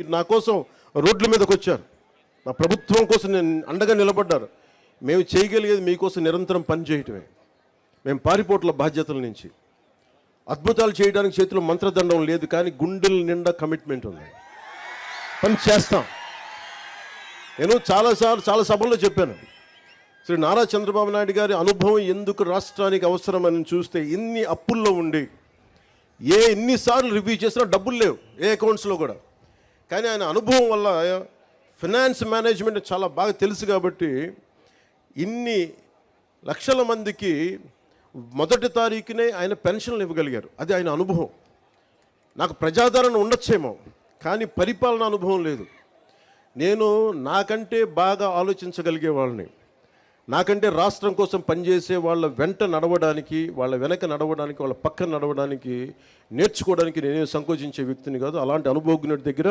మీరు నా కోసం రోడ్ల మీదకి వచ్చారు, నా ప్రభుత్వం కోసం నేను అండగా నిలబడ్డారు. మేము చేయగలిగేది మీకోసం నిరంతరం పనిచేయటమే. మేము పారిపోట్ల బాధ్యతల నుంచి అద్భుతాలు చేయడానికి చేతిలో మంత్రదండం లేదు, కానీ గుండెల నిండా కమిట్మెంట్ ఉంది. పని చేస్తాం. నేను చాలా సభల్లో చెప్పాను, శ్రీ నారా చంద్రబాబు నాయుడు గారి అనుభవం ఎందుకు రాష్ట్రానికి అవసరమని చూస్తే, ఇన్ని అప్పుల్లో ఉండి ఎన్నిసార్లు రివ్యూ చేసినా డబ్బులు లేవు ఏ అకౌంట్స్లో కూడా. కానీ ఆయన అనుభవం వల్ల ఫినాన్స్ మేనేజ్మెంట్ చాలా బాగా తెలుసు కాబట్టి ఇన్ని లక్షల మందికి మొదటి తారీఖునే ఆయన పెన్షన్లు ఇవ్వగలిగారు. అది ఆయన అనుభవం. నాకు ప్రజాదరణ ఉండొచ్చేమో, కానీ పరిపాలన అనుభవం లేదు. నేను నాకంటే బాగా ఆలోచించగలిగే వాళ్ళని, నాకంటే రాష్ట్రం కోసం పనిచేసే వాళ్ళ వెంట నడవడానికి, వాళ్ళ వెనక నడవడానికి, వాళ్ళ పక్కన నడవడానికి, నేర్చుకోవడానికి నేనే సంకోచించే వ్యక్తిని కాదు. అలాంటి అనుభవజ్ఞుడి దగ్గర